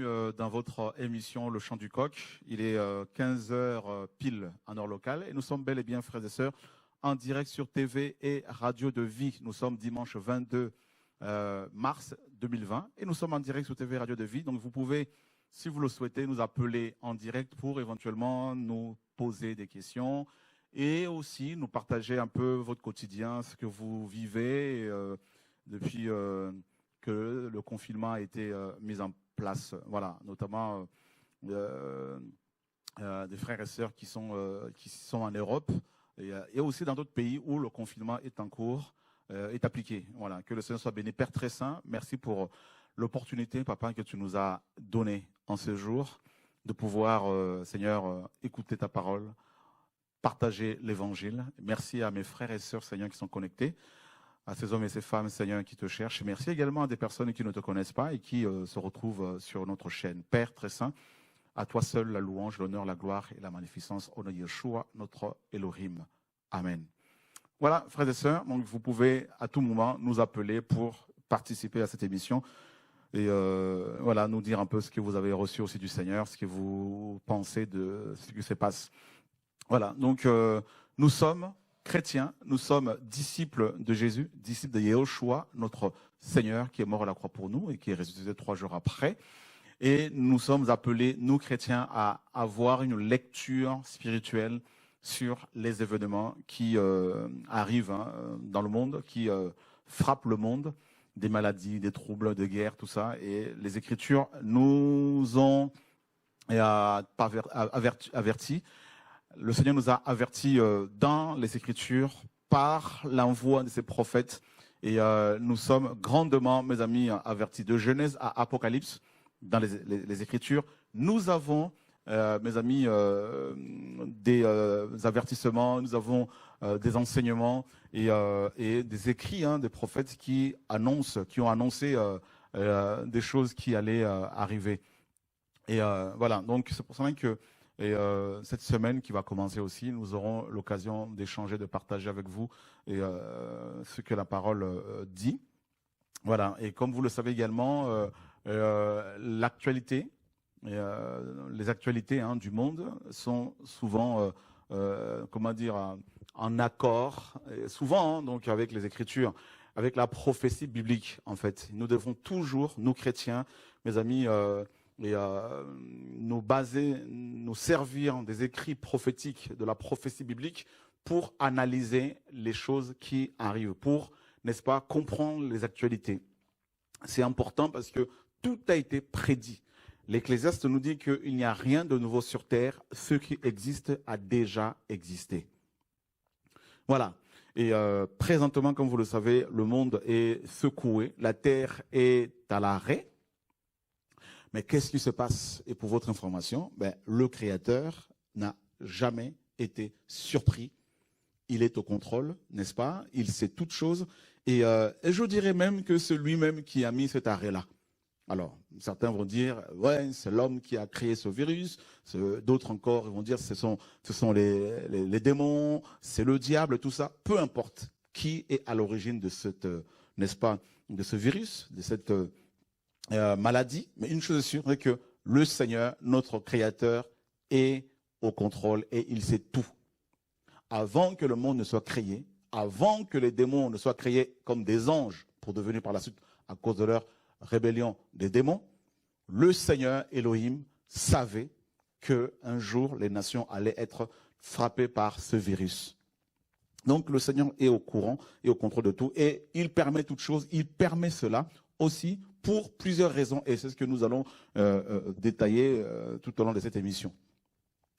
Dans votre émission Le Chant du Coq. Il est 15 heures pile en heure locale et nous sommes bel et bien, frères et sœurs, en direct sur TV et Radio de Vie. Nous sommes dimanche 22 mars 2020 et nous sommes en direct sur TV et Radio de Vie. Donc vous pouvez, si vous le souhaitez, nous appeler en direct pour éventuellement nous poser des questions et aussi nous partager un peu votre quotidien, ce que vous vivez depuis que le confinement a été mis en place, voilà, notamment des frères et sœurs qui sont en Europe et aussi dans d'autres pays où le confinement est en cours, est appliqué. Voilà, que le Seigneur soit béni. Père très saint, merci pour l'opportunité, Papa, que tu nous as donnée en ce jour de pouvoir, Seigneur, écouter ta parole, partager l'évangile. Merci à mes frères et sœurs, Seigneur, qui sont connectés, à ces hommes et ces femmes, Seigneur, qui te cherchent. Merci également à des personnes qui ne te connaissent pas et qui se retrouvent sur notre chaîne. Père très saint, à toi seul la louange, l'honneur, la gloire et la magnificence. Au nom de Yeshua, notre Elohim. Amen. Voilà, frères et sœurs, donc vous pouvez à tout moment nous appeler pour participer à cette émission et voilà, nous dire un peu ce que vous avez reçu aussi du Seigneur, ce que vous pensez de ce qui se passe. Voilà, donc nous sommes chrétiens, nous sommes disciples de Jésus, disciples de Yeshua, notre Seigneur qui est mort à la croix pour nous et qui est ressuscité 3 jours après. Et nous sommes appelés, nous chrétiens, à avoir une lecture spirituelle sur les événements qui arrivent dans le monde, qui frappent le monde, des maladies, des troubles, des guerres, tout ça. Et les Écritures nous ont avertis. Le Seigneur nous a avertis dans les Écritures par l'envoi de ses prophètes. Et nous sommes grandement, mes amis, avertis. De Genèse à Apocalypse, dans les Écritures, nous avons, mes amis, des avertissements, nous avons des enseignements et des écrits des prophètes qui ont annoncé des choses qui allaient arriver. Et voilà, donc c'est pour ça que cette semaine qui va commencer aussi, nous aurons l'occasion d'échanger, de partager avec vous ce que la parole dit. Voilà, et comme vous le savez également, l'actualité, les actualités du monde sont souvent, en accord, souvent donc avec les Écritures, avec la prophétie biblique en fait. Nous devons toujours, nous chrétiens, mes amis, nous servir des écrits prophétiques, de la prophétie biblique pour analyser les choses qui arrivent, pour, n'est-ce pas, comprendre les actualités. C'est important parce que tout a été prédit. L'Ecclésiaste nous dit qu'il n'y a rien de nouveau sur terre, ce qui existe a déjà existé. Voilà. Et présentement, comme vous le savez, le monde est secoué, la terre est à l'arrêt. Mais qu'est-ce qui se passe? Et pour votre information, le Créateur n'a jamais été surpris. Il est au contrôle, n'est-ce pas? Il sait toutes choses. Et je dirais même que c'est lui-même qui a mis cet arrêt-là. Alors, certains vont dire, ouais, c'est l'homme qui a créé ce virus. D'autres encore vont dire, ce sont les démons, c'est le diable, tout ça. Peu importe qui est à l'origine de cette, n'est-ce pas, de ce virus, de cette maladie. Mais une chose est sûre, c'est que le Seigneur, notre Créateur, est au contrôle et il sait tout. Avant que le monde ne soit créé, avant que les démons ne soient créés comme des anges pour devenir par la suite, à cause de leur rébellion, des démons, le Seigneur Elohim savait qu'un jour les nations allaient être frappées par ce virus. Donc le Seigneur est au courant et au contrôle de tout et il permet toutes choses, il permet cela aussi pour plusieurs raisons et c'est ce que nous allons détailler tout au long de cette émission,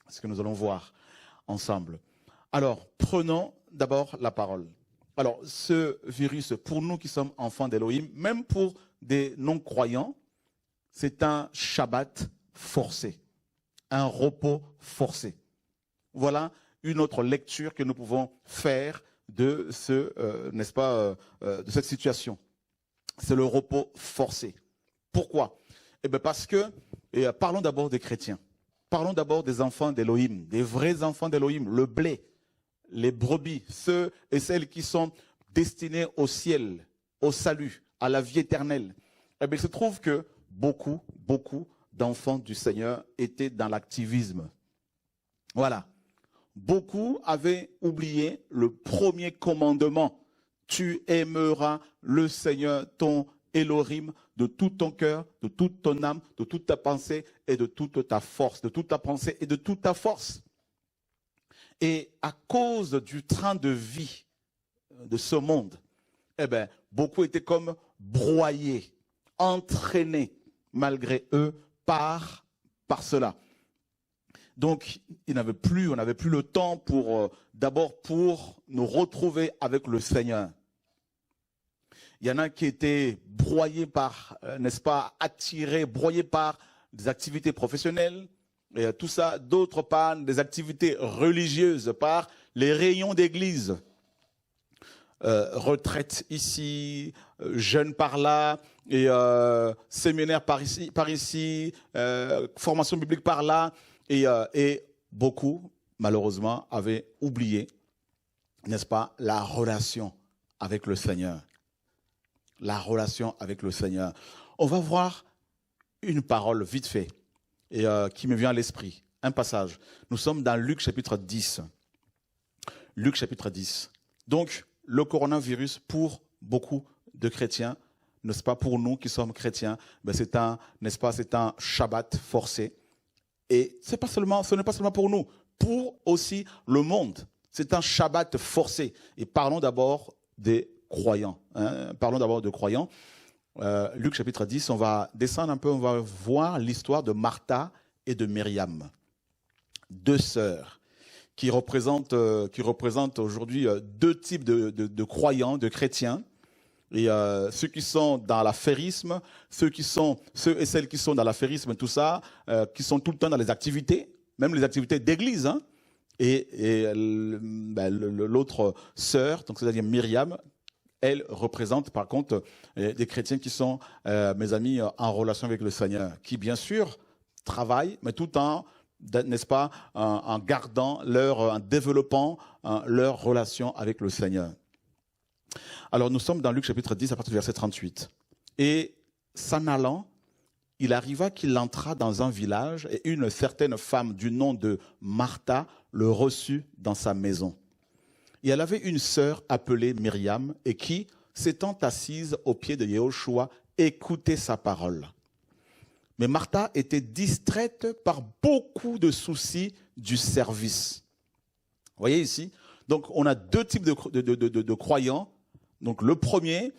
ce que nous allons voir ensemble. Alors, prenons d'abord la parole. Alors, ce virus, pour nous qui sommes enfants d'Elohim, même pour des non-croyants, c'est un Shabbat forcé, un repos forcé. Voilà une autre lecture que nous pouvons faire de n'est-ce pas, de cette situation. C'est le repos forcé. Pourquoi? Eh bien parce que, parlons d'abord des chrétiens. Parlons d'abord des enfants d'Elohim, des vrais enfants d'Elohim, le blé, les brebis, ceux et celles qui sont destinés au ciel, au salut, à la vie éternelle. Eh bien, il se trouve que beaucoup d'enfants du Seigneur étaient dans l'activisme. Voilà. Beaucoup avaient oublié le premier commandement. Tu aimeras le Seigneur, ton Elohim, de tout ton cœur, de toute ton âme, de toute ta pensée et de toute ta force, de toute ta pensée et de toute ta force. Et à cause du train de vie de ce monde, eh bien, beaucoup étaient comme broyés, entraînés, malgré eux, par cela. Donc, on n'avait plus le temps pour, d'abord pour nous retrouver avec le Seigneur. Il y en a qui étaient broyés par, n'est-ce pas, attirés, broyés par des activités professionnelles, et tout ça, d'autres par des activités religieuses, par les réunions d'église. Retraite ici, jeûne par là, et séminaire par ici, formation biblique par là, et beaucoup, malheureusement, avaient oublié, n'est-ce pas, la relation avec le Seigneur. La relation avec le Seigneur. On va voir une parole vite fait, et qui me vient à l'esprit, un passage. Nous sommes dans Luc chapitre 10. Luc chapitre 10. Donc, le coronavirus, pour beaucoup de chrétiens, n'est-ce pas, pour nous qui sommes chrétiens, ben c'est un, n'est-ce pas, c'est un Shabbat forcé. Et ce n'est pas seulement pour nous, pour aussi le monde. C'est un Shabbat forcé. Et parlons d'abord des croyants. Hein. Parlons d'abord de croyants. Luc chapitre 10, on va descendre un peu, on va voir l'histoire de Martha et de Myriam. Deux sœurs qui représentent aujourd'hui deux types de croyants, de chrétiens. Et ceux qui sont dans l'affairisme, ceux et celles qui sont dans l'affairisme, tout ça, qui sont tout le temps dans les activités, même les activités d'église. Hein, et l'autre sœur, donc c'est-à-dire Myriam, elle représente par contre des chrétiens qui sont, mes amis, en relation avec le Seigneur, qui bien sûr travaillent, mais tout en, n'est-ce pas, en gardant en développant leur relation avec le Seigneur. Alors nous sommes dans Luc chapitre 10 à partir du verset 38. Et s'en allant, il arriva qu'il entra dans un village et une certaine femme du nom de Martha le reçut dans sa maison. Et elle avait une sœur appelée Myriam et qui, s'étant assise aux pieds de Yahushua, écoutait sa parole. Mais Martha était distraite par beaucoup de soucis du service. Vous voyez ici? Donc on a deux types de croyants. Donc le premier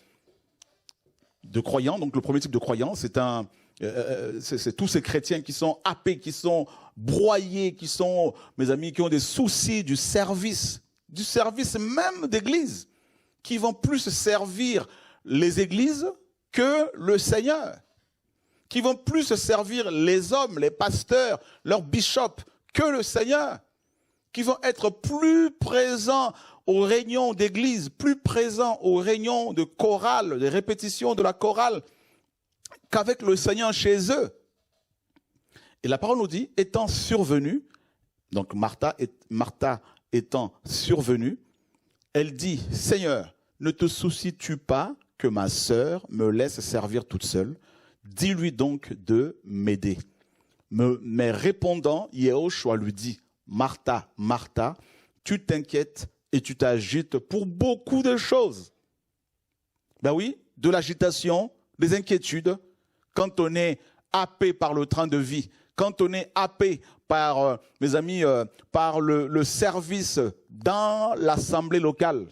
type de croyant, c'est tous ces chrétiens qui sont happés, qui sont broyés, qui sont, mes amis, qui ont des soucis du service même d'église, qui vont plus servir les églises que le Seigneur, qui vont plus servir les hommes, les pasteurs, leurs bishops que le Seigneur, qui vont être plus présents aux réunions d'église, plus présents aux réunions de chorale, des répétitions de la chorale, qu'avec le Seigneur chez eux. Et la parole nous dit, étant survenue, donc Martha étant survenue, elle dit, Seigneur, ne te soucies-tu pas que ma sœur me laisse servir toute seule? Dis-lui donc de m'aider. Mais répondant, Yahushua lui dit, Martha, Martha, tu t'inquiètes et tu t'agites pour beaucoup de choses. Ben oui, de l'agitation, des inquiétudes, quand on est happé par le train de vie, quand on est happé par, mes amis, par le service dans l'assemblée locale.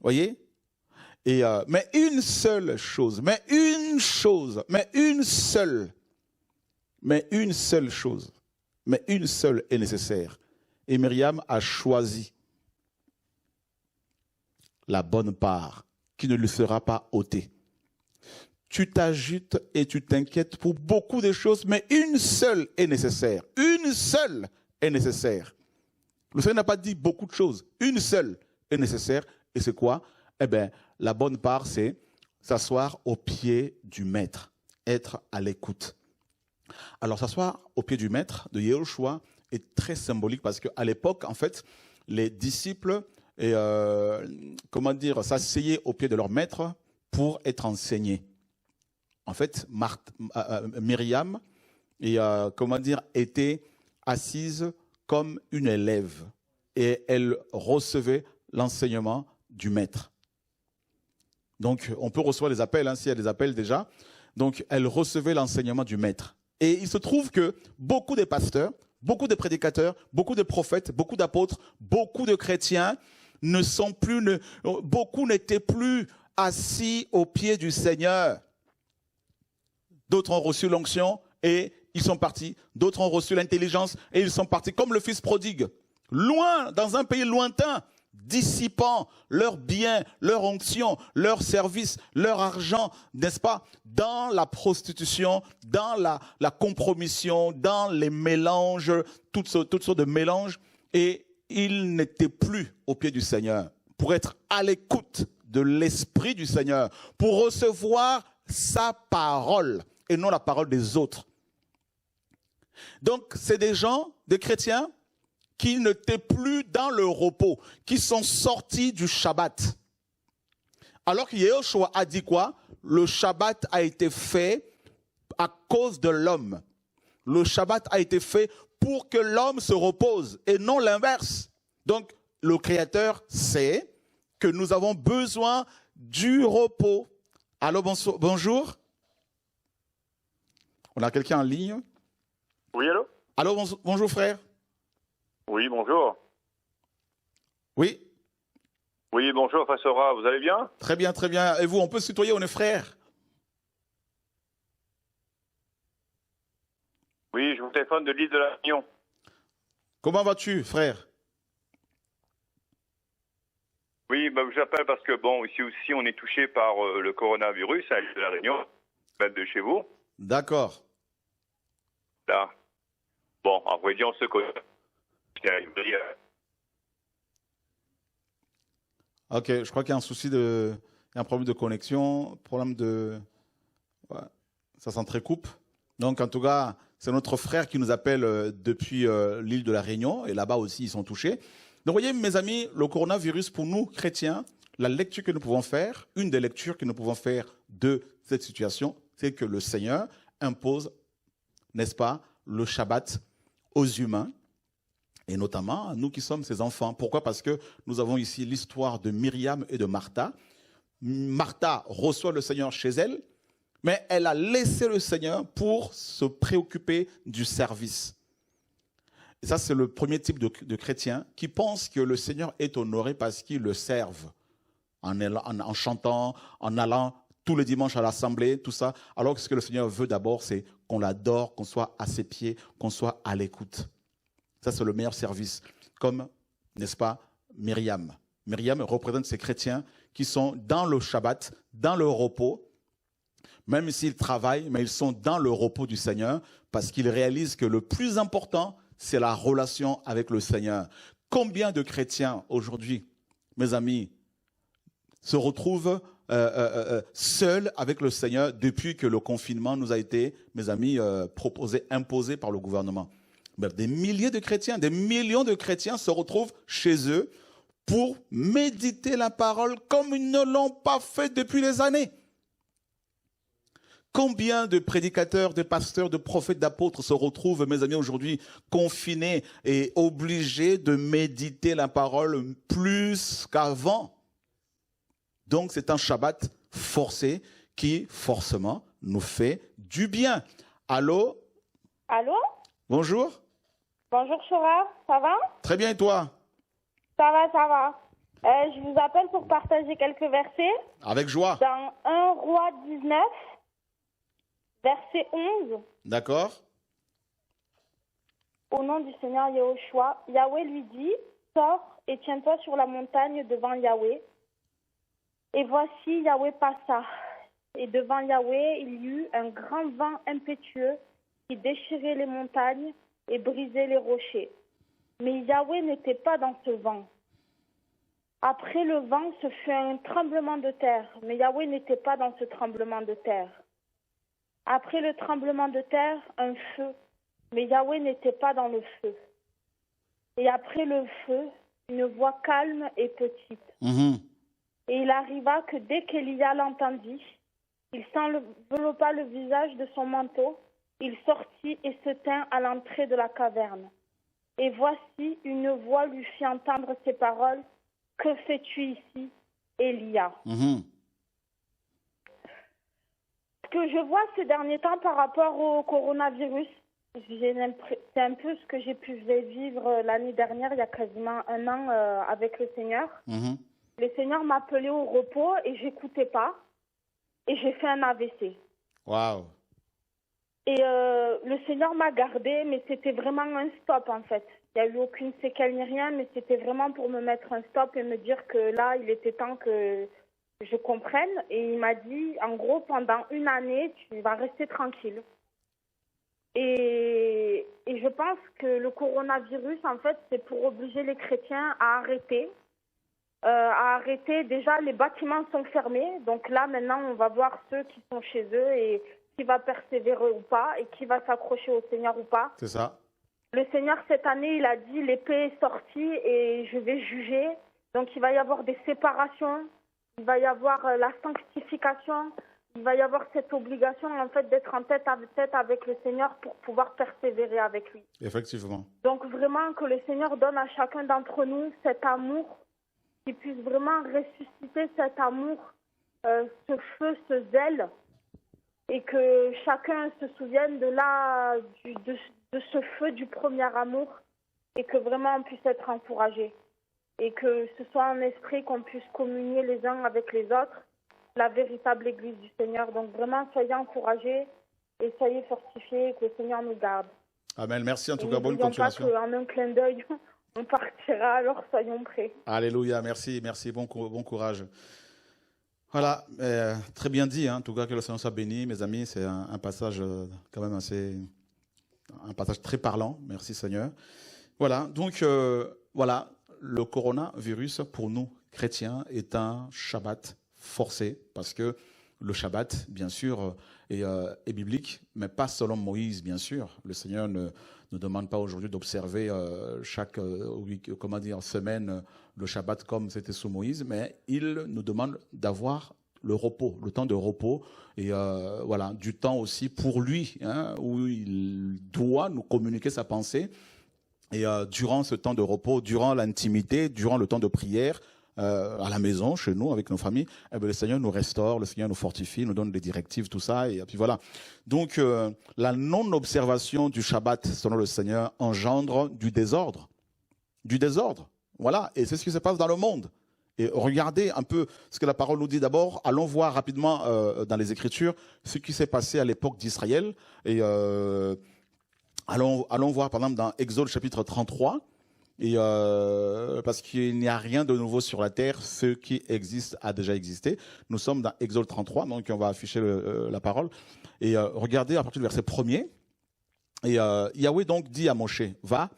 Voyez? Et mais une seule chose est nécessaire. Et Myriam a choisi la bonne part qui ne lui sera pas ôtée. Tu t'agites et tu t'inquiètes pour beaucoup de choses, mais une seule est nécessaire. Une seule est nécessaire. Le Seigneur n'a pas dit beaucoup de choses. Une seule est nécessaire. Et c'est quoi? Eh bien, la bonne part, c'est s'asseoir au pied du maître, être à l'écoute. Alors, s'asseoir au pied du maître de Yahushua est très symbolique parce qu'à l'époque, en fait, les disciples s'asseyaient au pied de leur maître pour être enseignés. En fait, Myriam était assise comme une élève et elle recevait l'enseignement du maître. Donc, on peut recevoir des appels, s'il y a des appels déjà. Donc, elle recevait l'enseignement du maître. Et il se trouve que beaucoup de pasteurs, beaucoup de prédicateurs, beaucoup de prophètes, beaucoup d'apôtres, beaucoup de chrétiens beaucoup n'étaient plus assis aux pieds du Seigneur. D'autres ont reçu l'onction et ils sont partis. D'autres ont reçu l'intelligence et ils sont partis, comme le fils prodigue. Loin, dans un pays lointain, dissipant leurs biens, leur onction, leur service, leur argent, n'est-ce pas, dans la prostitution, dans la compromission, dans les mélanges, toutes sortes de mélanges. Et ils n'étaient plus au pied du Seigneur pour être à l'écoute de l'Esprit du Seigneur, pour recevoir sa parole et non la parole des autres. Donc, c'est des gens, des chrétiens, qui n'étaient plus dans le repos, qui sont sortis du Shabbat. Alors que Yahushua a dit quoi? Le Shabbat a été fait à cause de l'homme. Le Shabbat a été fait pour que l'homme se repose et non l'inverse. Donc, le Créateur sait que nous avons besoin du repos. Allô, bonjour. On a quelqu'un en ligne? Oui, allô? Allô, bonjour frère. Oui, bonjour. Oui. Oui, bonjour, Fassora, vous allez bien? Très bien, très bien. Et vous, on peut se tutoyer, on est frères. Oui, je vous téléphone de l'île de la Réunion. Comment vas-tu, frère? Oui, j'appelle parce que, bon, ici aussi, on est touché par le coronavirus à l'île de la Réunion, même de chez vous. D'accord. Là. Bon, en vrai dire, on se connaît. Ok, je crois qu'il y a un souci il y a un problème de connexion, ouais, ça s'entrecoupe. Donc, en tout cas, c'est notre frère qui nous appelle depuis l'île de la Réunion, et là-bas aussi, ils sont touchés. Donc, vous voyez, mes amis, le coronavirus, pour nous, chrétiens, la lecture que nous pouvons faire, une des lectures que nous pouvons faire de cette situation, c'est que le Seigneur impose, n'est-ce pas, le Shabbat aux humains, et notamment à nous qui sommes ses enfants. Pourquoi? Parce que nous avons ici l'histoire de Myriam et de Martha. Martha reçoit le Seigneur chez elle, mais elle a laissé le Seigneur pour se préoccuper du service. Et ça, c'est le premier type de chrétien qui pense que le Seigneur est honoré parce qu'ils le servent, en chantant, en allant tous les dimanches à l'assemblée, tout ça. Alors que ce que le Seigneur veut d'abord, c'est qu'on l'adore, qu'on soit à ses pieds, qu'on soit à l'écoute. Ça, c'est le meilleur service. Comme, n'est-ce pas, Myriam. Myriam représente ces chrétiens qui sont dans le Shabbat, dans le repos, même s'ils travaillent, mais ils sont dans le repos du Seigneur parce qu'ils réalisent que le plus important, c'est la relation avec le Seigneur. Combien de chrétiens aujourd'hui, mes amis, se retrouvent seuls avec le Seigneur depuis que le confinement nous a été, mes amis, imposé par le gouvernement? Des milliers de chrétiens, des millions de chrétiens se retrouvent chez eux pour méditer la parole comme ils ne l'ont pas fait depuis des années. Combien de prédicateurs, de pasteurs, de prophètes, d'apôtres se retrouvent, mes amis, aujourd'hui confinés et obligés de méditer la parole plus qu'avant? Donc c'est un Shabbat forcé qui, forcément, nous fait du bien. Allô? Allô? Bonjour. Bonjour Chora, ça va? Très bien, et toi? Ça va, ça va. Je vous appelle pour partager quelques versets. Avec joie. Dans 1 Roi 19, verset 11. D'accord. Au nom du Seigneur Yahushua, Yahweh lui dit, sors et tiens-toi sur la montagne devant Yahweh. Et voici Yahweh passa. Et devant Yahweh, il y eut un grand vent impétueux qui déchirait les montagnes et brisait les rochers. Mais Yahweh n'était pas dans ce vent. Après le vent, ce fut un tremblement de terre, mais Yahweh n'était pas dans ce tremblement de terre. Après le tremblement de terre, un feu, mais Yahweh n'était pas dans le feu. Et après le feu, une voix calme et petite. Et il arriva que dès qu'Élia l'entendit, Il s'enveloppa le visage de son manteau. Il sortit et se tint à l'entrée de la caverne. Et voici, une voix lui fit entendre ces paroles. « Que fais-tu ici, Élia ?» Ce que je vois ces derniers temps par rapport au coronavirus, c'est un peu ce que j'ai pu vivre l'année dernière, il y a quasiment un an, avec le Seigneur. Le Seigneur m'appelait au repos et j'écoutais pas. Et j'ai fait un AVC. Waouh. Et le Seigneur m'a gardé, mais c'était vraiment un stop en fait. Il n'y a eu aucune séquelle ni rien, mais c'était vraiment pour me mettre un stop et me dire que là, il était temps que je comprenne. Et il m'a dit, en gros, pendant une année, tu vas rester tranquille. Et je pense que le coronavirus, en fait, c'est pour obliger les chrétiens à arrêter. Déjà, les bâtiments sont fermés. Donc là, maintenant, on va voir ceux qui sont chez eux et qui va persévérer ou pas et qui va s'accrocher au Seigneur ou pas. C'est ça. Le Seigneur, cette année, il a dit, l'épée est sortie et je vais juger. Donc, il va y avoir des séparations. Il va y avoir la sanctification. Il va y avoir cette obligation, en fait, d'être en tête à tête avec le Seigneur pour pouvoir persévérer avec lui. Effectivement. Donc, vraiment, que le Seigneur donne à chacun d'entre nous cet amour, qu'il puisse vraiment ressusciter cet amour, ce feu, ce zèle, et que chacun se souvienne de ce feu du premier amour, et que vraiment on puisse être encouragé, et que ce soit un esprit qu'on puisse communier les uns avec les autres, la véritable Église du Seigneur. Donc vraiment, soyez encouragés et soyez fortifiés, et que le Seigneur nous garde. Amen. Merci en tout cas, bonne continuation. N'oublions pas qu'en un clin d'œil, on partira, alors soyons prêts. Alléluia, merci, bon courage. Voilà, très bien dit, hein, en tout cas que le Seigneur soit béni, mes amis, c'est un passage quand même un passage très parlant, merci Seigneur. Voilà, donc voilà, le coronavirus pour nous chrétiens est un Shabbat forcé, parce que le Shabbat, bien sûr, est biblique, mais pas selon Moïse, bien sûr. Le Seigneur ne demande pas aujourd'hui d'observer chaque semaine le Shabbat comme c'était sous Moïse, mais il nous demande d'avoir le repos, le temps de repos, et voilà, du temps aussi pour lui, hein, où il doit nous communiquer sa pensée. Et durant ce temps de repos, durant l'intimité, durant le temps de prière, à la maison, chez nous, avec nos familles, eh bien, le Seigneur nous restaure, le Seigneur nous fortifie, nous donne des directives, tout ça, et puis voilà. Donc, la non-observation du Shabbat, selon le Seigneur, engendre du désordre. Du désordre, voilà, et c'est ce qui se passe dans le monde. Et regardez un peu ce que la parole nous dit d'abord. Allons voir rapidement dans les Écritures ce qui s'est passé à l'époque d'Israël. Et allons voir, par exemple, dans Exode chapitre 33, et parce qu'il n'y a rien de nouveau sur la terre, ce qui existe a déjà existé. Nous sommes dans Exode 33, donc on va afficher la parole. Et regardez à partir du verset 1er. Et Yahweh donc dit à Moshe, va,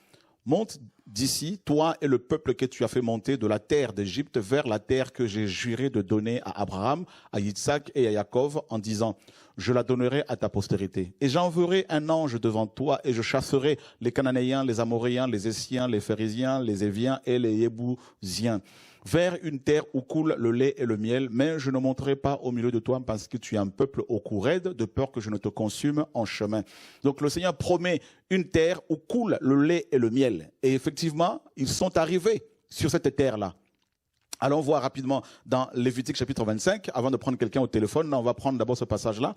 monte d'ici, toi et le peuple que tu as fait monter de la terre d'Égypte vers la terre que j'ai juré de donner à Abraham, à Yitzhak et à Jacob, en disant, je la donnerai à ta postérité. Et j'enverrai un ange devant toi et je chasserai les Cananéens, les Amoréens, les Essiens, les Phérésiens, les Éviens et les Yébousiens vers une terre où coule le lait et le miel, mais je ne monterai pas au milieu de toi parce que tu es un peuple au cou raide, de peur que je ne te consume en chemin. Donc le Seigneur promet une terre où coule le lait et le miel. Et effectivement, ils sont arrivés sur cette terre-là. Allons voir rapidement dans Lévitique chapitre 25, avant de prendre quelqu'un au téléphone. Là, on va prendre d'abord ce passage-là,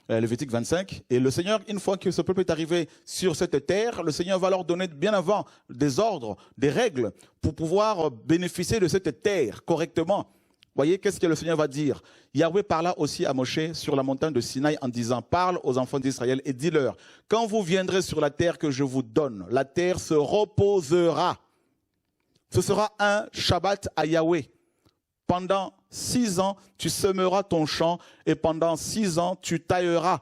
Lévitique 25. Et le Seigneur, une fois que ce peuple est arrivé sur cette terre, le Seigneur va leur donner bien avant des ordres, des règles, pour pouvoir bénéficier de cette terre correctement. Voyez, qu'est-ce que le Seigneur va dire? Yahweh parla aussi à Moshe sur la montagne de Sinaï en disant, parle aux enfants d'Israël et dis-leur, quand vous viendrez sur la terre que je vous donne, la terre se reposera. Ce sera un Shabbat à Yahweh. Pendant 6 ans, tu semeras ton champ et pendant 6 ans, tu tailleras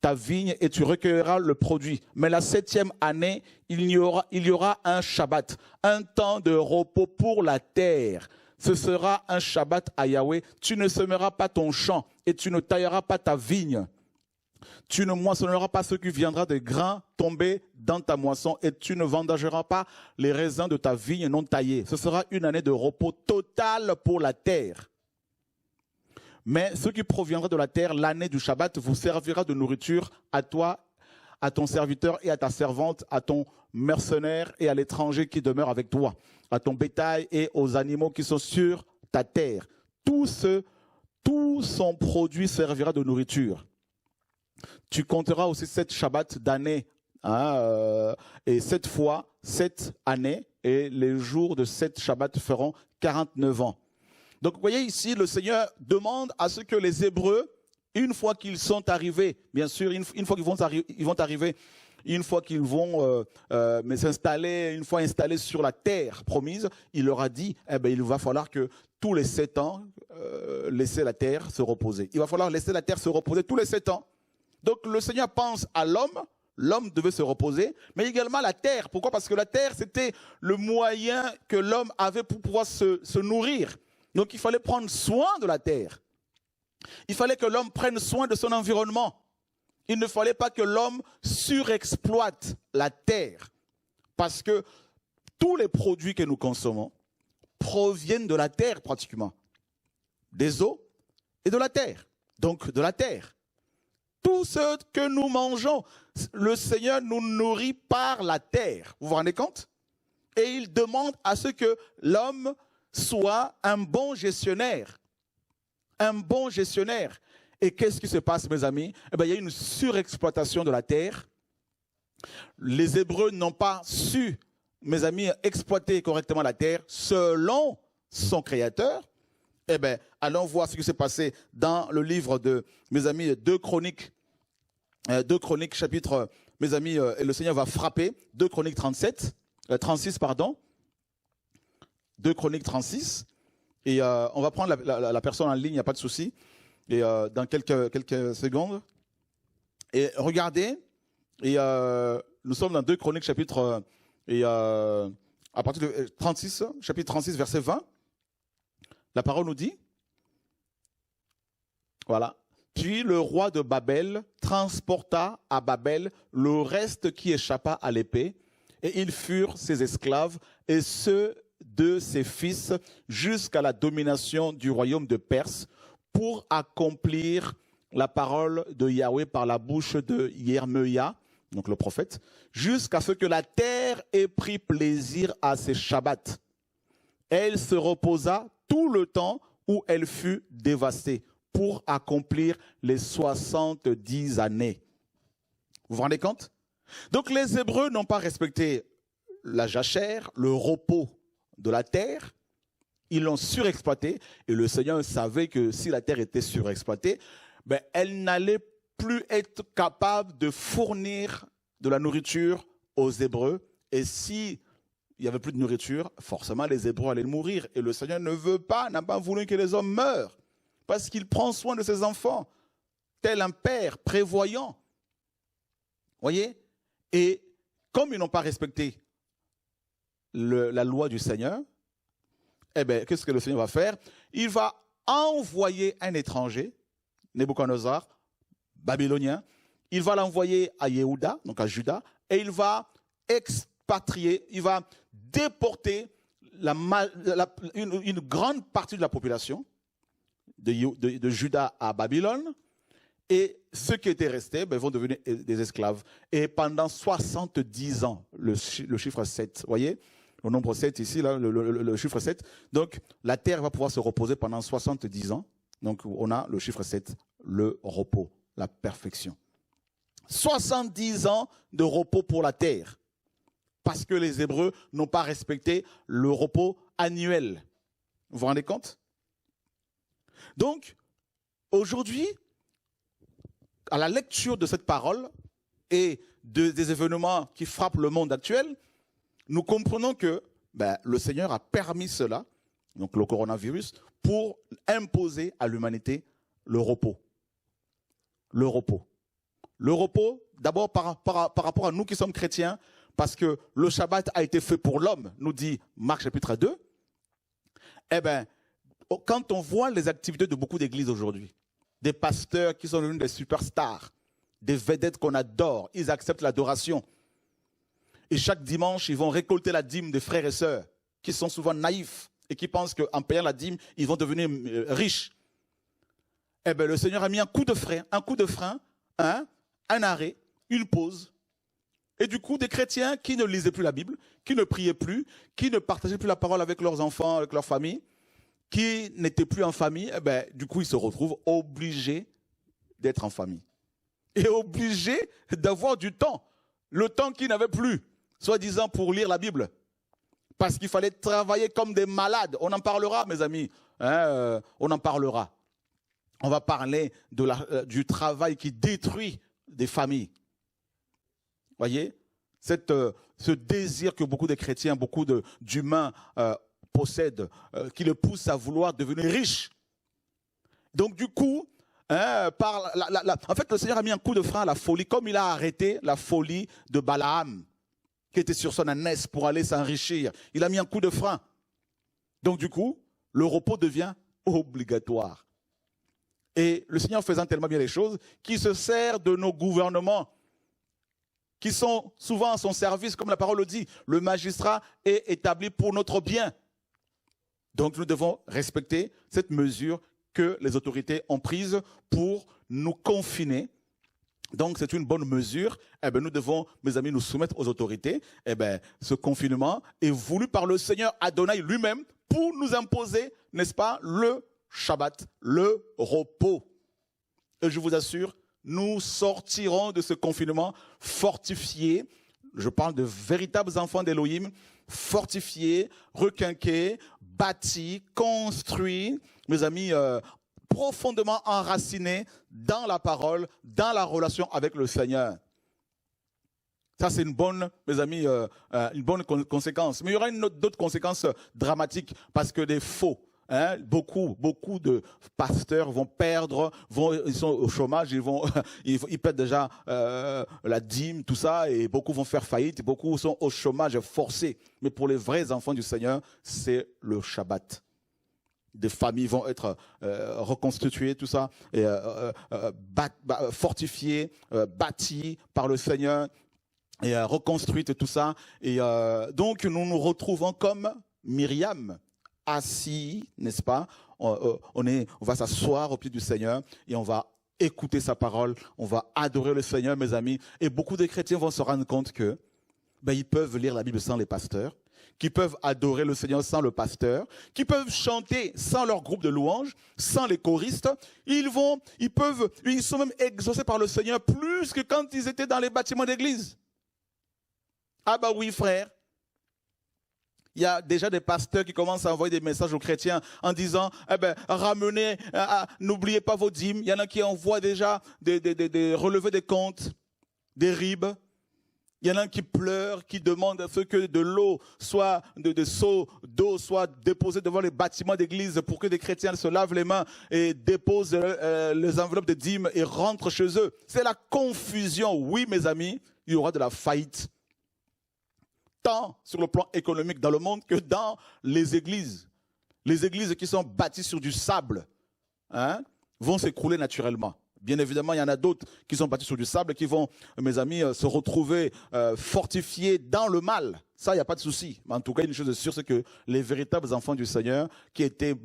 ta vigne et tu recueilleras le produit. Mais la 7e année, il y aura un Shabbat, un temps de repos pour la terre. Ce sera un Shabbat à Yahweh. Tu ne semeras pas ton champ et tu ne tailleras pas ta vigne. Tu ne moissonneras pas ce qui viendra des grains tombés dans ta moisson et tu ne vendangeras pas les raisins de ta vigne non taillée. Ce sera une année de repos total pour la terre. Mais ce qui proviendra de la terre, l'année du Shabbat, vous servira de nourriture à toi, à ton serviteur et à ta servante, à ton mercenaire et à l'étranger qui demeure avec toi, à ton bétail et aux animaux qui sont sur ta terre. Tout son produit servira de nourriture. Tu compteras aussi 7 Shabbats d'année, et 7 fois 7 années, et les jours de 7 Shabbats feront 49 ans. Donc vous voyez ici, le Seigneur demande à ce que les Hébreux, une fois qu'ils sont arrivés, bien sûr, une fois qu'ils vont arriver, une fois qu'ils vont s'installer, une fois installés sur la terre promise, il leur a dit, il va falloir que tous les 7 ans, laisser la terre se reposer. Il va falloir laisser la terre se reposer tous les 7 ans. Donc le Seigneur pense à l'homme, l'homme devait se reposer, mais également la terre. Pourquoi? Parce que la terre, c'était le moyen que l'homme avait pour pouvoir se nourrir. Donc il fallait prendre soin de la terre. Il fallait que l'homme prenne soin de son environnement. Il ne fallait pas que l'homme surexploite la terre. Parce que tous les produits que nous consommons proviennent de la terre pratiquement. Des eaux et de la terre. Donc de la terre. Tout ce que nous mangeons, le Seigneur nous nourrit par la terre. Vous vous rendez compte? Et il demande à ce que l'homme soit un bon gestionnaire. Un bon gestionnaire. Et qu'est-ce qui se passe, mes amis? Il y a une surexploitation de la terre. Les Hébreux n'ont pas su, mes amis, exploiter correctement la terre selon son Créateur. Allons voir ce qui s'est passé dans le livre de, mes amis, 2 Chroniques. 2 Chroniques, chapitre, mes amis, le Seigneur va frapper. 2 Chroniques 36, pardon. 2 Chroniques 36. Et on va prendre la personne en ligne, il n'y a pas de souci. Et dans quelques secondes. Et regardez, et nous sommes dans 2 Chroniques, chapitre, à partir de 36, chapitre 36, verset 20. La parole nous dit, voilà. Puis le roi de Babel transporta à Babel le reste qui échappa à l'épée, et ils furent ses esclaves, et ceux de ses fils, jusqu'à la domination du royaume de Perse, pour accomplir la parole de Yahweh par la bouche de Yermeia, donc le prophète, jusqu'à ce que la terre ait pris plaisir à ses Shabbats. Elle se reposa tout le temps où elle fut dévastée, pour accomplir les 70 années. Vous vous rendez compte? Donc les Hébreux n'ont pas respecté la jachère, le repos de la terre. Ils l'ont surexploité. Et le Seigneur savait que si la terre était surexploitée, elle n'allait plus être capable de fournir de la nourriture aux Hébreux. Et si il n'y avait plus de nourriture, forcément les Hébreux allaient mourir. Et le Seigneur n'a pas voulu que les hommes meurent. Parce qu'il prend soin de ses enfants, tel un père prévoyant. Voyez? Et comme ils n'ont pas respecté la loi du Seigneur, qu'est-ce que le Seigneur va faire? Il va envoyer un étranger, Nebuchadnezzar, babylonien. Il va l'envoyer à Yehuda, donc à Juda, et il va expatrier, il va déporter une grande partie de la population de Juda à Babylone, et ceux qui étaient restés vont devenir des esclaves. Et pendant 70 ans, le chiffre 7, vous voyez, le nombre 7 ici, là, le chiffre 7, donc la terre va pouvoir se reposer pendant 70 ans. Donc on a le chiffre 7, le repos, la perfection. 70 ans de repos pour la terre, parce que les Hébreux n'ont pas respecté le repos annuel. Vous vous rendez compte? Donc, aujourd'hui, à la lecture de cette parole et des événements qui frappent le monde actuel, nous comprenons que le Seigneur a permis cela, donc le coronavirus, pour imposer à l'humanité le repos. Le repos. Le repos, d'abord par rapport à nous qui sommes chrétiens, parce que le Shabbat a été fait pour l'homme, nous dit Marc chapitre 2. Quand on voit les activités de beaucoup d'églises aujourd'hui, des pasteurs qui sont devenus des superstars, des vedettes qu'on adore, ils acceptent l'adoration. Et chaque dimanche, ils vont récolter la dîme des frères et sœurs qui sont souvent naïfs et qui pensent qu'en payant la dîme, ils vont devenir riches. eh bien, le Seigneur a mis un coup de frein, hein, un arrêt, une pause. Et du coup, des chrétiens qui ne lisaient plus la Bible, qui ne priaient plus, qui ne partageaient plus la parole avec leurs enfants, avec leur famille, qui n'étaient plus en famille, eh bien, du coup, ils se retrouvent obligés d'être en famille. Et obligés d'avoir du temps. Le temps qu'ils n'avaient plus, soi-disant pour lire la Bible. Parce qu'il fallait travailler comme des malades. On en parlera, mes amis. Hein, on en parlera. On va parler du travail qui détruit des familles. Voyez, ce désir que beaucoup de chrétiens, beaucoup d'humains possèdent, qui le pousse à vouloir devenir riches. Donc du coup, hein, en fait, le Seigneur a mis un coup de frein à la folie, comme il a arrêté la folie de Balaam, qui était sur son ânesse pour aller s'enrichir. Il a mis un coup de frein. Donc du coup, le repos devient obligatoire. Et le Seigneur faisant tellement bien les choses, qu'il se sert de nos gouvernements, qui sont souvent à son service, comme la parole le dit. Le magistrat est établi pour notre bien. Donc nous devons respecter cette mesure que les autorités ont prise pour nous confiner. Donc c'est une bonne mesure. Eh bien, nous devons, mes amis, nous soumettre aux autorités. Eh bien, ce confinement est voulu par le Seigneur Adonai lui-même pour nous imposer, n'est-ce pas, le Shabbat, le repos. Et je vous assure, nous sortirons de ce confinement fortifiés. Je parle de véritables enfants d'Élohim, fortifiés, requinqués, bâtis, construits, mes amis, profondément enracinés dans la parole, dans la relation avec le Seigneur. Ça, c'est une bonne, mes amis, une bonne conséquence. Mais il y aura d'autres conséquences dramatiques parce que des faux. Hein, beaucoup de pasteurs vont perdre, ils sont au chômage, ils perdent déjà la dîme, tout ça, et beaucoup vont faire faillite, beaucoup sont au chômage forcé. Mais pour les vrais enfants du Seigneur, c'est le Shabbat. Des familles vont être reconstituées, tout ça, et, fortifiées, bâties par le Seigneur, et reconstruites, tout ça. Et donc nous nous retrouvons comme Myriam, assis, n'est-ce pas? On va s'asseoir au pied du Seigneur et on va écouter sa parole, on va adorer le Seigneur, mes amis. Et beaucoup de chrétiens vont se rendre compte que ils peuvent lire la Bible sans les pasteurs, qu'ils peuvent adorer le Seigneur sans le pasteur, qu'ils peuvent chanter sans leur groupe de louanges, sans les choristes. Ils sont même exaucés par le Seigneur plus que quand ils étaient dans les bâtiments d'église. Ah bah oui, frère. Il y a déjà des pasteurs qui commencent à envoyer des messages aux chrétiens en disant, ramenez, n'oubliez pas vos dîmes. Il y en a qui envoient déjà des relevés des comptes, des ribes. Il y en a qui pleurent, qui demandent à ce que de l'eau soit, de seaux d'eau soient déposés devant les bâtiments d'église pour que des chrétiens se lavent les mains et déposent les enveloppes de dîmes et rentrent chez eux. C'est la confusion. Oui, mes amis, il y aura de la faillite. Tant sur le plan économique dans le monde que dans les églises. Les églises qui sont bâties sur du sable vont s'écrouler naturellement. Bien évidemment, il y en a d'autres qui sont bâties sur du sable qui vont, mes amis, se retrouver fortifiés dans le mal. Ça, il n'y a pas de souci. Mais en tout cas, une chose est sûre, c'est que les véritables enfants du Seigneur qui étaient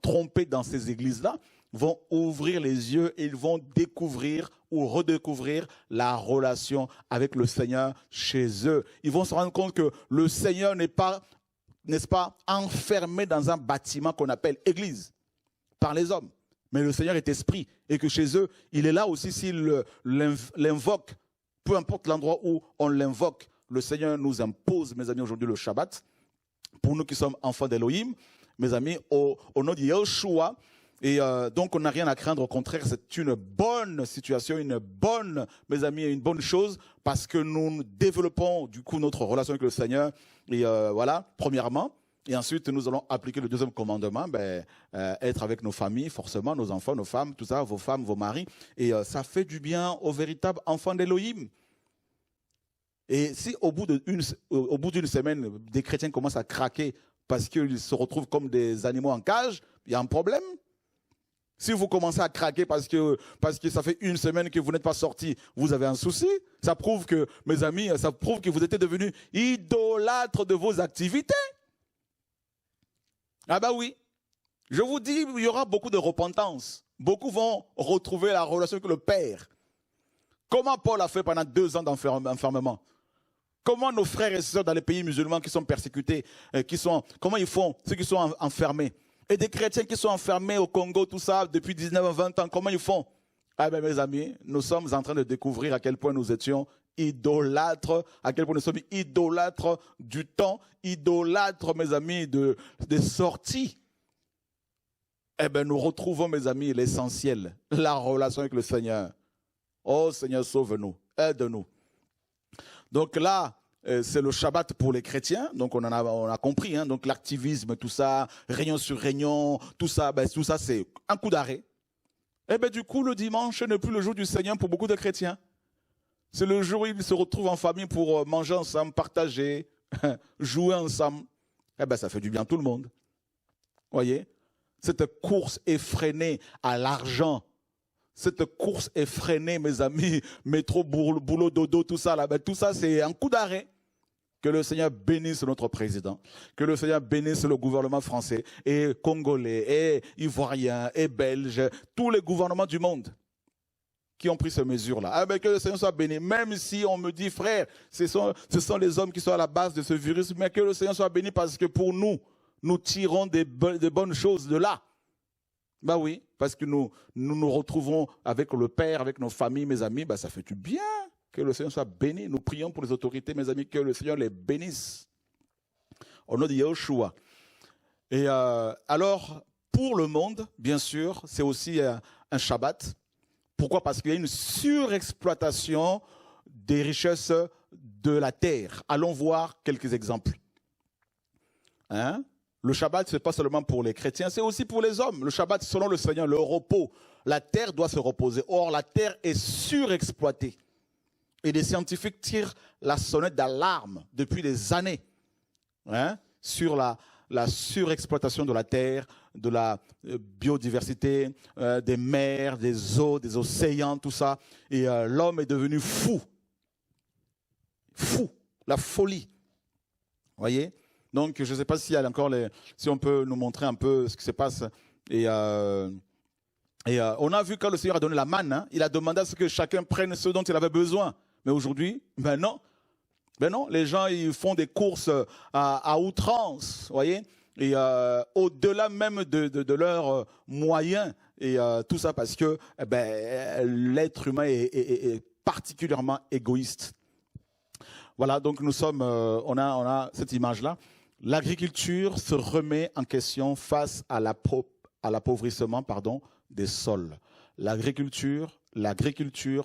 trompés dans ces églises-là vont ouvrir les yeux et ils vont découvrir ou redécouvrir la relation avec le Seigneur chez eux. Ils vont se rendre compte que le Seigneur n'est pas, n'est-ce pas, enfermé dans un bâtiment qu'on appelle église par les hommes. Mais le Seigneur est esprit et que chez eux, il est là aussi s'il l'invoque, peu importe l'endroit où on l'invoque. Le Seigneur nous impose, mes amis, aujourd'hui le Shabbat. Pour nous qui sommes enfants d'Élohim, mes amis, au nom de Yeshua. Et donc, on n'a rien à craindre. Au contraire, c'est une bonne situation, mes amis, une bonne chose parce que nous développons du coup notre relation avec le Seigneur. Et voilà, premièrement. Et ensuite, nous allons appliquer le deuxième commandement, être avec nos familles, forcément, nos enfants, nos femmes, tout ça, vos femmes, vos maris. Et ça fait du bien aux véritables enfants d'Élohim. Et si au bout d'une semaine, des chrétiens commencent à craquer parce qu'ils se retrouvent comme des animaux en cage, il y a un problème. Si vous commencez à craquer parce que ça fait une semaine que vous n'êtes pas sortis, vous avez un souci. Ça prouve que, mes amis, ça prouve que vous êtes devenus idolâtres de vos activités. Ah bah oui, je vous dis, il y aura beaucoup de repentance. Beaucoup vont retrouver la relation avec le Père. Comment Paul a fait pendant 2 ans d'enfermement? Comment nos frères et sœurs dans les pays musulmans qui sont persécutés, comment ils font, ceux qui sont enfermés? Et des chrétiens qui sont enfermés au Congo, tout ça, depuis 19 à 20 ans, comment ils font? Ah ben mes amis, nous sommes en train de découvrir à quel point nous étions idolâtres, à quel point nous sommes idolâtres du temps, idolâtres, mes amis, des sorties. Eh bien, nous retrouvons, mes amis, l'essentiel, la relation avec le Seigneur. Oh Seigneur, sauve-nous, aide-nous. Donc là, c'est le Shabbat pour les chrétiens, donc on a compris, hein, donc l'activisme, tout ça, réunion sur réunion, tout ça c'est un coup d'arrêt. Eh bien du coup, le dimanche n'est plus le jour du Seigneur pour beaucoup de chrétiens. C'est le jour où ils se retrouvent en famille pour manger ensemble, partager, jouer ensemble. Eh bien ça fait du bien à tout le monde. Voyez, cette course effrénée à l'argent, cette course effrénée, mes amis, métro, boulot, dodo, tout ça, là, ben, tout ça, c'est un coup d'arrêt. Que le Seigneur bénisse notre président, que le Seigneur bénisse le gouvernement français, et congolais, et ivoirien, et belge, tous les gouvernements du monde qui ont pris ces mesures-là. Ah ben, que le Seigneur soit béni, même si on me dit, frère, ce sont les hommes qui sont à la base de ce virus, mais que le Seigneur soit béni parce que pour nous, nous tirons des bonnes choses de là. Ben oui, parce que nous retrouvons avec le Père, avec nos familles, mes amis, ben ça fait du bien. Que le Seigneur soit béni. Nous prions pour les autorités, mes amis, que le Seigneur les bénisse. Au nom de Yahushua. Et alors, pour le monde, bien sûr, c'est aussi un Shabbat. Pourquoi? Parce qu'il y a une surexploitation des richesses de la terre. Allons voir quelques exemples. Hein? Le Shabbat, ce n'est pas seulement pour les chrétiens, c'est aussi pour les hommes. Le Shabbat, selon le Seigneur, le repos. La terre doit se reposer. Or, la terre est surexploitée. Et les scientifiques tirent la sonnette d'alarme depuis des années, hein, sur la surexploitation de la terre, de la biodiversité, des mers, des eaux, des océans, tout ça. Et l'homme est devenu fou. Fou, la folie. Vous voyez? Donc, je ne sais pas s'il y a encore si on peut nous montrer un peu ce qui se passe. Et on a vu quand le Seigneur a donné la manne, hein, il a demandé à ce que chacun prenne ce dont il avait besoin. Mais aujourd'hui, ben non, les gens ils font des courses à outrance, voyez, et au-delà même de leurs moyens, et tout ça parce que l'être humain est particulièrement égoïste. Voilà, donc nous sommes, on a cette image-là. L'agriculture se remet en question face à l'appauvrissement, des sols. L'agriculture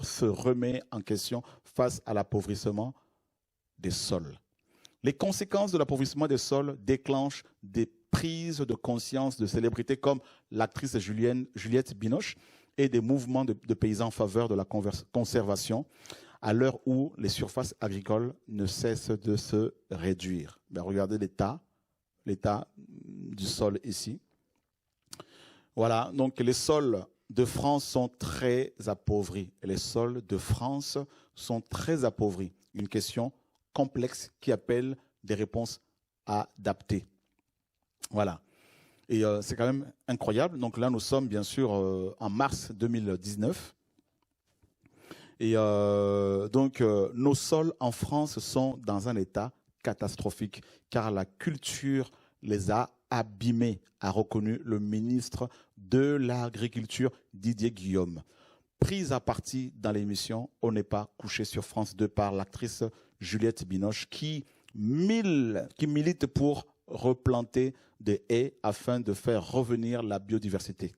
se remet en question face à l'appauvrissement des sols. Les conséquences de l'appauvrissement des sols déclenchent des prises de conscience de célébrités comme l'actrice Juliette Binoche et des mouvements de paysans en faveur de la conservation à l'heure où les surfaces agricoles ne cessent de se réduire. Ben, regardez l'état du sol ici. Voilà, donc les sols de France sont très appauvris. Les sols de France sont très appauvris. Une question complexe qui appelle des réponses adaptées. Voilà. Et c'est quand même incroyable. Donc là, nous sommes bien sûr en mars 2019. Et donc, nos sols en France sont dans un état catastrophique car la culture les a abîmés, a reconnu le ministre de l'Agriculture, Didier Guillaume. Prise à partie dans l'émission On n'est pas couché sur France 2 par l'actrice Juliette Binoche qui milite pour replanter des haies afin de faire revenir la biodiversité.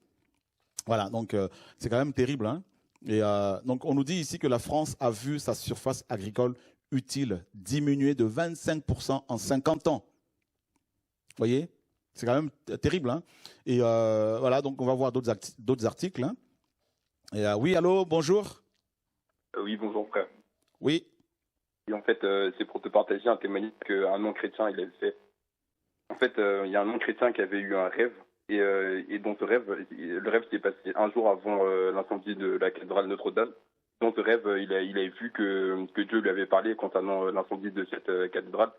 Voilà, donc c'est quand même terrible. Hein. Et donc on nous dit ici que la France a vu sa surface agricole utile diminuer de 25% en 50 ans. Vous voyez? C'est quand même terrible. Hein. Et voilà, donc on va voir d'autres articles. Hein. Et, oui, allô, bonjour. Oui, bonjour frère. Oui. Et en fait, c'est pour te partager un témoignage qu'un non-chrétien il avait fait. En fait, il y a un non-chrétien qui avait eu un rêve. Et dans ce rêve, le rêve s'est passé un jour avant l'incendie de la cathédrale Notre-Dame. Dans ce rêve, il avait vu que Dieu lui avait parlé concernant l'incendie de cette cathédrale.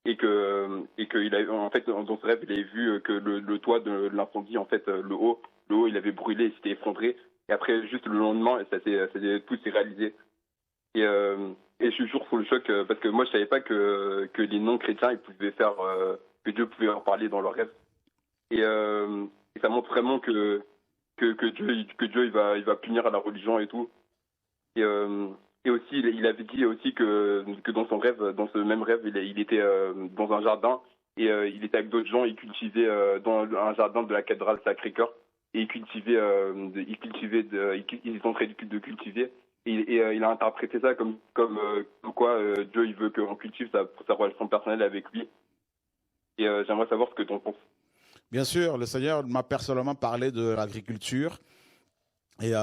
il a, en fait, dans ce rêve, il avait vu que le toit de l'incendie, en fait, le haut, il avait brûlé, il s'était effondré. Et après, juste le lendemain, tout s'est réalisé. Et je suis toujours sous le choc parce que moi, je savais pas que les non-chrétiens, ils pouvaient faire, que Dieu pouvait leur parler dans leurs rêves. Et ça montre vraiment que Dieu il va punir la religion et tout. Et aussi, il avait dit aussi que dans son rêve, dans ce même rêve, il était dans un jardin et il était avec d'autres gens, il cultivait dans un jardin de la cathédrale Sacré-Cœur et ils sont en train de cultiver et il a interprété ça comme quoi Dieu il veut qu'on cultive sa relation personnelle avec lui. Et j'aimerais savoir ce que tu en penses. Bien sûr, le Seigneur m'a personnellement parlé de l'agriculture. Et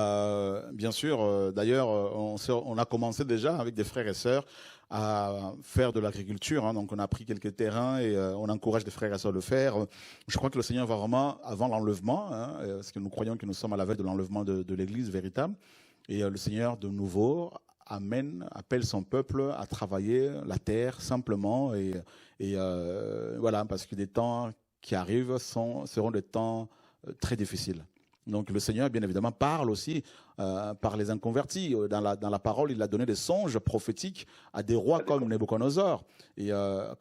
bien sûr, d'ailleurs, on a commencé déjà avec des frères et sœurs à faire de l'agriculture. Hein. Donc, on a pris quelques terrains et on encourage des frères et sœurs à le faire. Je crois que le Seigneur va vraiment, avant l'enlèvement, hein, parce que nous croyons que nous sommes à la veille de l'enlèvement de l'Église véritable. Et le Seigneur, de nouveau, appelle son peuple à travailler la terre simplement. Et voilà, parce que des temps qui arrivent seront des temps très difficiles. Donc le Seigneur, bien évidemment, parle aussi par les inconvertis. Dans la parole, il a donné des songes prophétiques à des rois comme Nebuchadnezzar. Et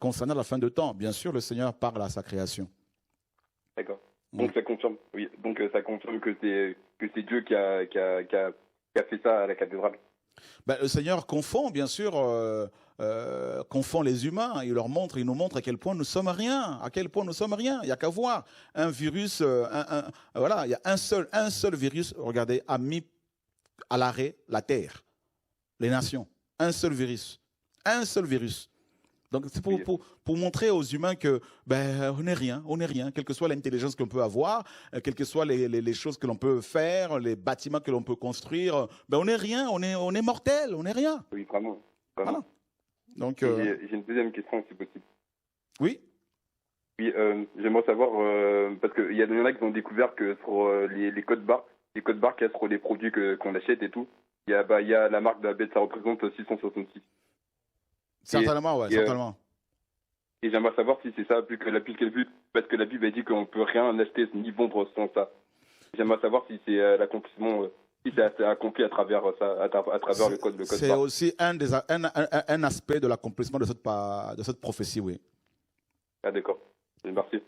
concernant la fin de temps, bien sûr, le Seigneur parle à sa création. D'accord. Donc ça confirme. Oui. Donc ça confirme que c'est Dieu qui a fait ça à la cathédrale. Ben, le Seigneur confond, bien sûr, confond les humains. Il nous montre à quel point nous sommes rien. À quel point nous sommes rien. Il n'y a qu'à voir un virus. Voilà, il y a un seul virus. Regardez, a mis à l'arrêt la terre, les nations. Un seul virus. Un seul virus. Donc c'est pour montrer aux humains que on n'est rien, quelle que soit l'intelligence qu'on peut avoir, quelles que soient les choses que l'on peut faire, les bâtiments que l'on peut construire, on n'est rien, on est mortel, on n'est rien. Oui, vraiment. Voilà. Donc j'ai une deuxième question si possible. Oui. Oui, j'aimerais savoir parce qu'il y en a qui ont découvert que sur les codes barres qu'il y a sur les produits qu'on achète et tout, il y a la marque de la bête, ça représente 666. Certainement, ouais, certainement. Et j'aimerais savoir si c'est ça, parce que la Bible a dit qu'on ne peut rien acheter ni vendre sans ça. J'aimerais savoir si c'est l'accomplissement, si c'est accompli à travers ça, à travers le code. C'est aussi un aspect de l'accomplissement de cette prophétie, oui. Ah d'accord, merci.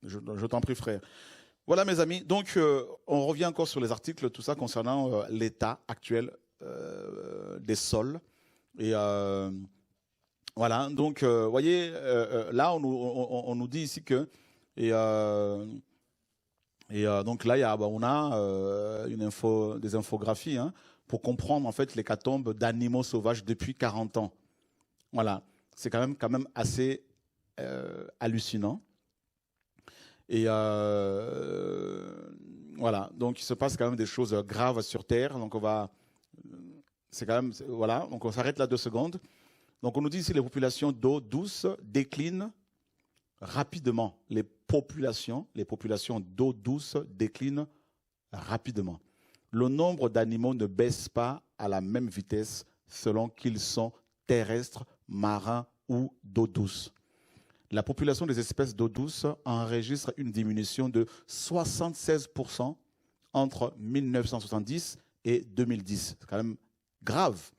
Je t'en prie, frère. Voilà, mes amis. Donc, on revient encore sur les articles, tout ça concernant l'état actuel des sols. Et voilà, donc, voyez, là, on nous dit ici que, donc là, on a des infographies pour comprendre en fait l'hécatombe d'animaux sauvages depuis 40 ans. Voilà, c'est quand même assez hallucinant. Et voilà, donc il se passe quand même des choses graves sur Terre. Donc voilà, donc on s'arrête là 2 secondes. Donc on nous dit ici les populations d'eau douce déclinent rapidement. Les populations d'eau douce déclinent rapidement. Le nombre d'animaux ne baisse pas à la même vitesse selon qu'ils sont terrestres, marins ou d'eau douce. La population des espèces d'eau douce enregistre une diminution de 76% entre 1970 et 2010. C'est quand même grave.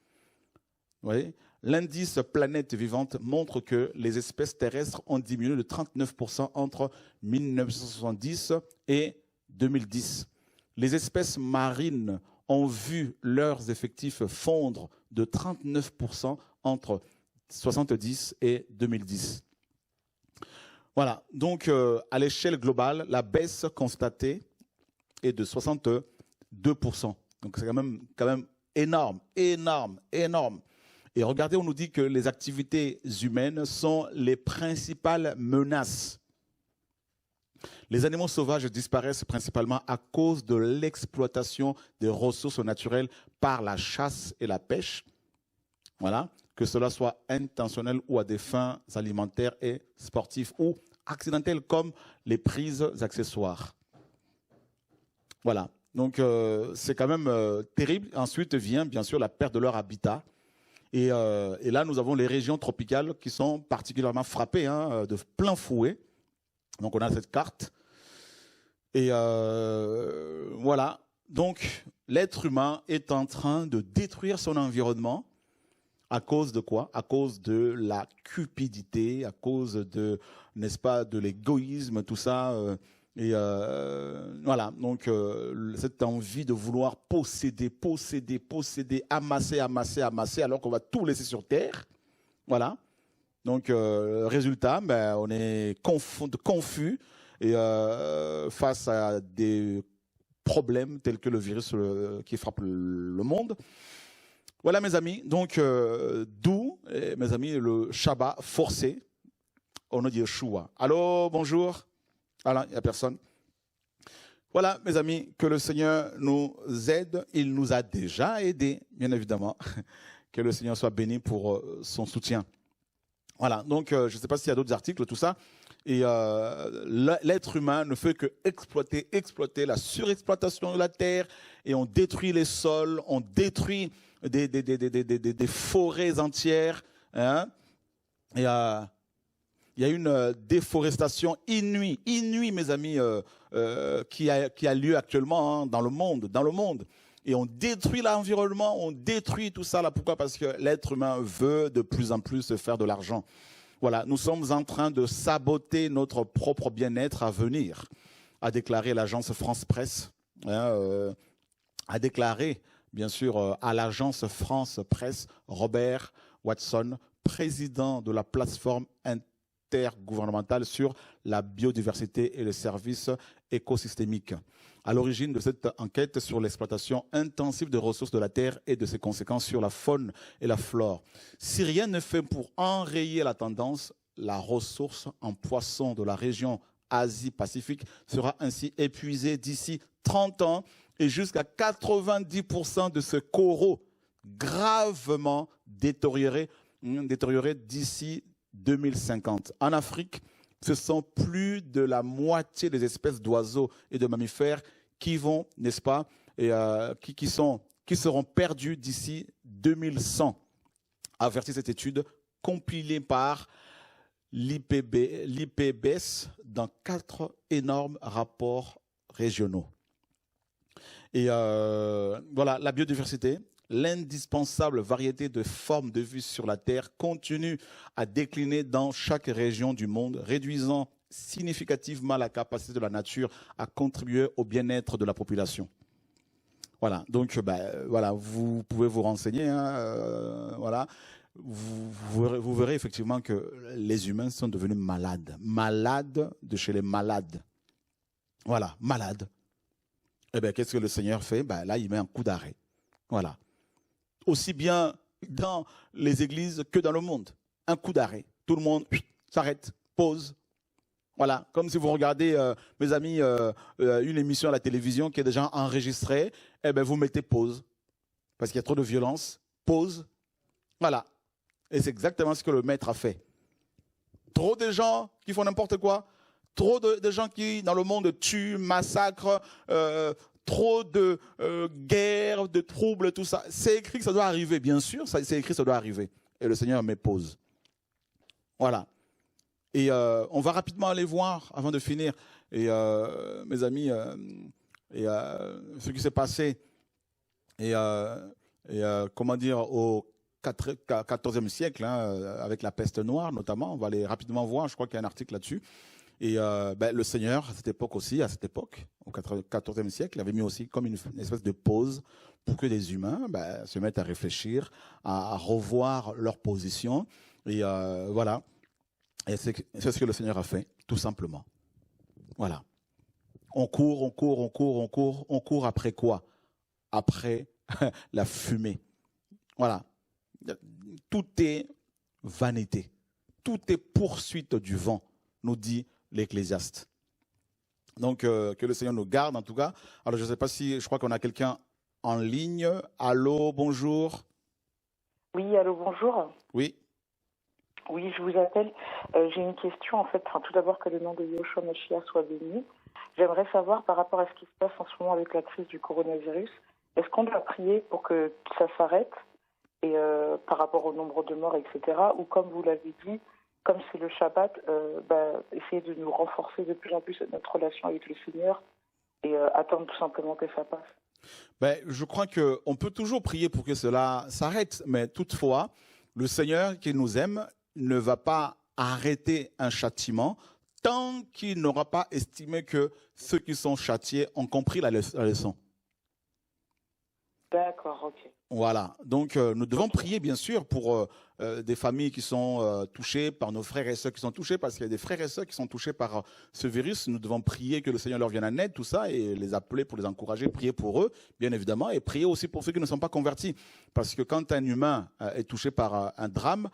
Vous voyez ? L'indice planète vivante montre que les espèces terrestres ont diminué de 39% entre 1970 et 2010. Les espèces marines ont vu leurs effectifs fondre de 39% entre 1970 et 2010. Voilà, donc à l'échelle globale, la baisse constatée est de 62%. Donc c'est quand même énorme. Et regardez, on nous dit que les activités humaines sont les principales menaces. Les animaux sauvages disparaissent principalement à cause de l'exploitation des ressources naturelles par la chasse et la pêche. Voilà, que cela soit intentionnel ou à des fins alimentaires et sportives ou accidentelles comme les prises accessoires. Voilà, donc c'est quand même terrible. Ensuite vient bien sûr la perte de leur habitat. Et là, nous avons les régions tropicales qui sont particulièrement frappées hein, de plein fouet. Donc, on a cette carte. Et voilà. Donc, l'être humain est en train de détruire son environnement. À cause de quoi? À cause de la cupidité, à cause de, n'est-ce pas, de l'égoïsme, tout ça. Voilà, donc cette envie de vouloir posséder, amasser, alors qu'on va tout laisser sur terre. Voilà. Donc, résultat, ben, on est confus et face à des problèmes tels que le virus qui frappe le monde. Voilà mes amis, donc d'où, mes amis, le Shabbat forcé au nom de Yeshua. Allô, bonjour. Voilà, il n'y a personne. Voilà mes amis, que le Seigneur nous aide. Il nous a déjà aidés, bien évidemment. Que le Seigneur soit béni pour son soutien. Voilà, donc je ne sais pas s'il y a d'autres articles, tout ça. Et l'être humain ne fait que exploiter la surexploitation de la terre. Et on détruit les sols, on détruit des forêts entières. Hein. Et il y a une déforestation inouïe, mes amis, qui a lieu actuellement hein, dans le monde. Et on détruit l'environnement, on détruit tout ça là. Pourquoi? Parce que l'être humain veut de plus en plus se faire de l'argent. Voilà, nous sommes en train de saboter notre propre bien-être à venir, a déclaré l'agence France Presse, hein, a déclaré, bien sûr, à l'agence France Presse, Robert Watson, président de la plateforme intergouvernementale sur la biodiversité et les services écosystémiques. À l'origine de cette enquête sur l'exploitation intensive des ressources de la Terre et de ses conséquences sur la faune et la flore. Si rien ne fait pour enrayer la tendance, la ressource en poissons de la région Asie-Pacifique sera ainsi épuisée d'ici 30 ans et jusqu'à 90% de ce coraux gravement détérioré d'ici 2050. En Afrique, ce sont plus de la moitié des espèces d'oiseaux et de mammifères qui vont, n'est-ce pas, et, qui seront perdus d'ici 2100. Avertit cette étude compilée par l'IPBES dans 4 énormes rapports régionaux. Et voilà, la biodiversité, l'indispensable variété de formes de vie sur la Terre continue à décliner dans chaque région du monde, réduisant significativement la capacité de la nature à contribuer au bien-être de la population. Voilà, donc voilà, vous pouvez vous renseigner, hein, voilà. Vous verrez effectivement que les humains sont devenus malades de chez les malades. Voilà, malades. Eh bien, qu'est-ce que le Seigneur fait? Là, il met un coup d'arrêt. Voilà. Aussi bien dans les églises que dans le monde. Un coup d'arrêt. Tout le monde s'arrête, pause. Voilà. Comme si vous regardez, mes amis, une émission à la télévision qui est déjà enregistrée, eh bien, vous mettez pause. Parce qu'il y a trop de violence. Pause. Voilà. Et c'est exactement ce que le maître a fait. Trop de gens qui font n'importe quoi. Trop de gens qui, dans le monde, tuent, massacrent, trop de guerres, de troubles, tout ça. C'est écrit que ça doit arriver, bien sûr, c'est écrit que ça doit arriver. Et le Seigneur met pause. Voilà. Et on va rapidement aller voir, avant de finir, et mes amis, ce qui s'est passé, et comment dire, au XIVe siècle, hein, avec la peste noire notamment. On va aller rapidement voir, je crois qu'il y a un article là-dessus. Et le Seigneur, à cette époque, au XIVe siècle, avait mis aussi comme une espèce de pause pour que les humains se mettent à réfléchir, à revoir leur position. Et voilà. Et c'est ce que le Seigneur a fait, tout simplement. Voilà. On court après quoi? Après la fumée. Voilà. Tout est vanité. Tout est poursuite du vent, nous dit l'Ecclésiaste. Donc, que le Seigneur nous garde, en tout cas. Alors, je ne sais pas si, je crois qu'on a quelqu'un en ligne. Allô, bonjour. Oui, allô, bonjour. Oui. Oui, je vous appelle. J'ai une question, en fait. Tout d'abord, que le nom de Yeshua Mashiach soit béni. J'aimerais savoir, par rapport à ce qui se passe en ce moment avec la crise du coronavirus, est-ce qu'on doit prier pour que ça s'arrête? et par rapport au nombre de morts, etc. Ou comme vous l'avez dit, comme c'est le Shabbat, essayer de nous renforcer de plus en plus notre relation avec le Seigneur et attendre tout simplement que ça passe. Je crois qu'on peut toujours prier pour que cela s'arrête, mais toutefois, le Seigneur qui nous aime ne va pas arrêter un châtiment tant qu'il n'aura pas estimé que ceux qui sont châtiés ont compris la leçon. D'accord, ok. Voilà, donc nous devons prier bien sûr pour des familles qui sont touchées, par nos frères et sœurs qui sont touchés, parce qu'il y a des frères et sœurs qui sont touchés par ce virus. Nous devons prier que le Seigneur leur vienne en aide, tout ça, et les appeler pour les encourager, prier pour eux, bien évidemment, et prier aussi pour ceux qui ne sont pas convertis. Parce que quand un humain est touché par un drame,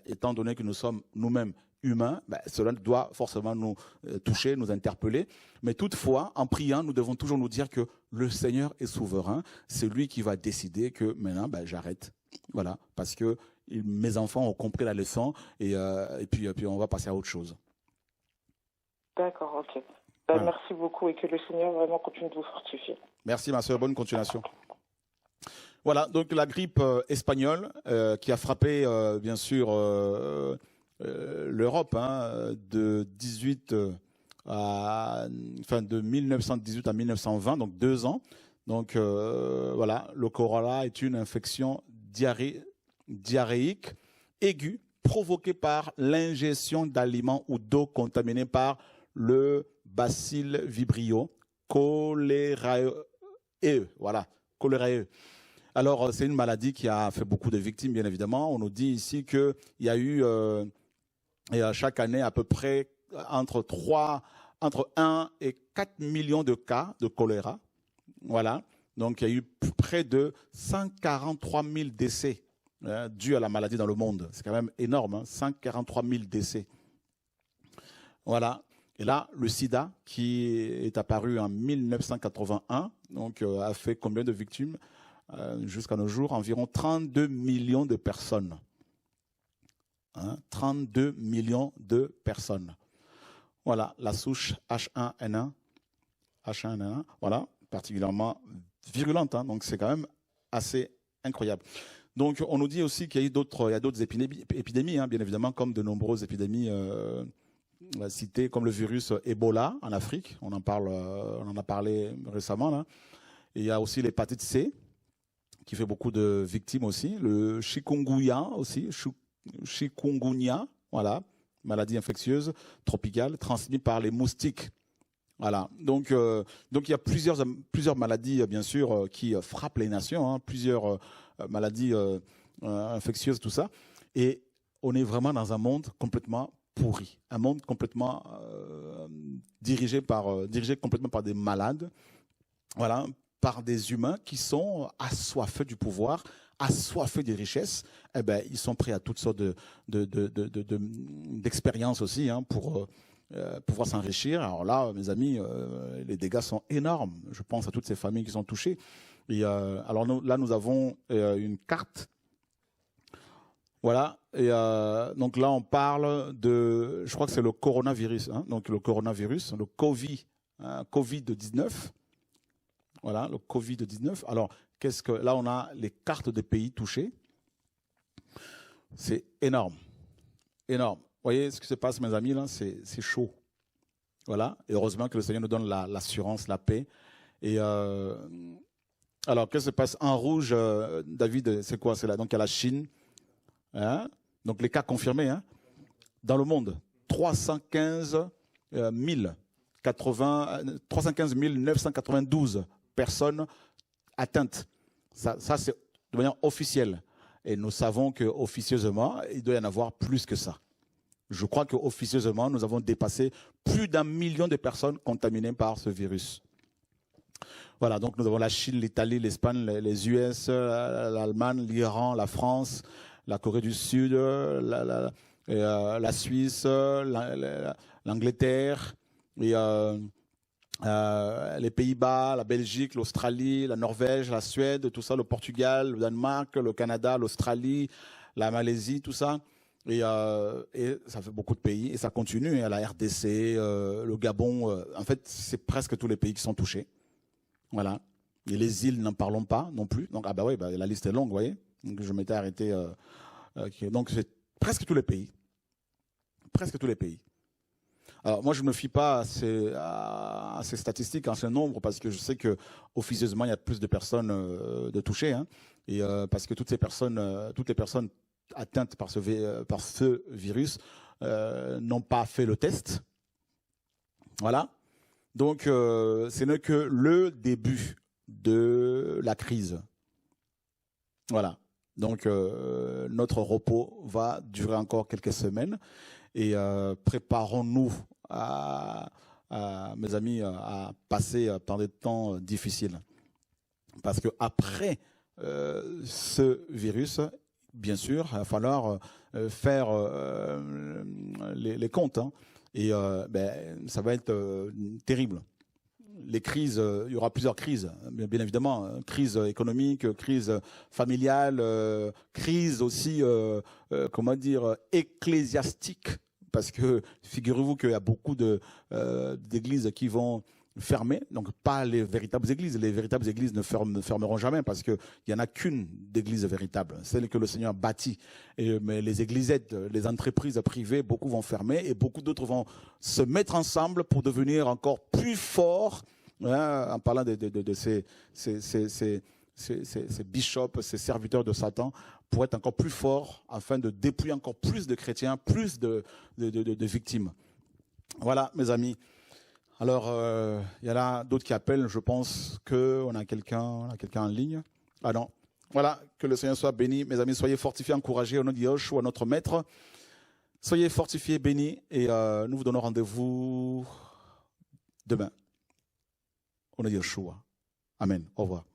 étant donné que nous sommes nous-mêmes humains, cela doit forcément nous toucher, nous interpeller. Mais toutefois, en priant, nous devons toujours nous dire que le Seigneur est souverain. C'est lui qui va décider que maintenant, j'arrête. Voilà, parce que mes enfants ont compris la leçon et puis on va passer à autre chose. D'accord, ok. Voilà. Merci beaucoup et que le Seigneur vraiment continue de vous fortifier. Merci ma soeur, bonne continuation. Voilà, donc la grippe espagnole qui a frappé bien sûr l'Europe de 1918 à 1920, donc 2 ans. Donc voilà, le choléra est une infection diarrhéique aiguë provoquée par l'ingestion d'aliments ou d'eau contaminée par le bacille vibrio cholérae. Voilà, cholérae. Alors, c'est une maladie qui a fait beaucoup de victimes, bien évidemment. On nous dit ici qu'il y a eu chaque année à peu près entre 1 et 4 millions de cas de choléra. Voilà. Donc, il y a eu près de 143 000 décès dus à la maladie dans le monde. C'est quand même énorme, 143 000 décès. Voilà. Et là, le sida, qui est apparu en 1981, donc a fait combien de victimes jusqu'à nos jours? Environ 32 millions de personnes. 32 millions de personnes. Voilà, la souche H1N1, voilà, particulièrement virulente, donc c'est quand même assez incroyable. Donc on nous dit aussi qu'il y a eu d'autres épidémies, bien évidemment, comme de nombreuses épidémies citées, comme le virus Ebola en Afrique, on en a parlé récemment, là. Et il y a aussi l'hépatite C, qui fait beaucoup de victimes aussi, le chikungunya aussi, chikungunya, voilà, maladie infectieuse tropicale transmise par les moustiques. Voilà. Donc il y a plusieurs maladies, bien sûr, qui frappent les nations, plusieurs maladies infectieuses, tout ça. Et on est vraiment dans un monde complètement pourri, un monde complètement dirigé complètement par des malades, voilà, par des humains qui sont assoiffés du pouvoir, assoiffés des richesses. Ils sont prêts à toutes sortes d'expériences aussi pour pouvoir s'enrichir. Alors là, mes amis, les dégâts sont énormes. Je pense à toutes ces familles qui sont touchées. Et alors là, nous avons une carte. Voilà. Et donc là, on parle de, je crois que c'est le coronavirus. Donc le coronavirus, le Covid-19. Voilà, le Covid-19. Alors, là, on a les cartes des pays touchés. C'est énorme. Énorme. Vous voyez ce qui se passe, mes amis, là, c'est chaud. Voilà. Et heureusement que le Seigneur nous donne l'assurance, la paix. Et alors, qu'est-ce qui se passe en rouge, David? C'est quoi? C'est là. Donc, il y a la Chine. Donc, les cas confirmés dans le monde. 315 992 personnes atteintes. Ça c'est de manière officielle. Et nous savons qu'officieusement, il doit y en avoir plus que ça. Je crois qu'officieusement, nous avons dépassé plus d'1 million de personnes contaminées par ce virus. Voilà, donc nous avons la Chine, l'Italie, l'Espagne, les US, l'Allemagne, l'Iran, la France, la Corée du Sud, la Suisse, l'Angleterre, et les Pays-Bas, la Belgique, l'Australie, la Norvège, la Suède, tout ça, le Portugal, le Danemark, le Canada, l'Australie, la Malaisie, tout ça. Et ça fait beaucoup de pays et ça continue. Il y a la RDC, le Gabon. En fait, c'est presque tous les pays qui sont touchés. Voilà. Et les îles, n'en parlons pas non plus. Donc, la liste est longue, vous voyez. Je m'étais arrêté. Donc, c'est presque tous les pays. Presque tous les pays. Alors, moi, je ne me fie pas à ces statistiques, à ces nombres, parce que je sais que officieusement, il y a plus de personnes de touchées. Hein, et parce que toutes les personnes atteintes par ce virus n'ont pas fait le test. Voilà. Donc, ce n'est que le début de la crise. Voilà. Donc, notre repos va durer encore quelques semaines. Et préparons-nous, mes amis, à passer par des temps difficiles. Parce qu'après ce virus, bien sûr, il va falloir faire les comptes. Hein. Et ça va être terrible. Les crises, il y aura plusieurs crises, bien évidemment. Crise économique, crise familiale, crise aussi, ecclésiastique. Parce que figurez-vous qu'il y a beaucoup d'églises qui vont fermer, donc pas les véritables églises. Les véritables églises ne fermeront jamais parce qu'il n'y en a qu'une d'église véritable, celle que le Seigneur bâtit. Mais les églisettes, les entreprises privées, beaucoup vont fermer et beaucoup d'autres vont se mettre ensemble pour devenir encore plus forts, hein, en parlant de ces bishops, ces serviteurs de Satan, pour être encore plus forts afin de dépouiller encore plus de chrétiens, plus de victimes. Voilà, mes amis. Alors, il y en a d'autres qui appellent. Je pense qu'on a quelqu'un en ligne. Ah non. Voilà, que le Seigneur soit béni. Mes amis, soyez fortifiés, encouragés au nom de Yahushua, notre Maître. Soyez fortifiés, bénis. Et nous vous donnons rendez-vous demain. Au nom de Yahushua. Amen. Au revoir.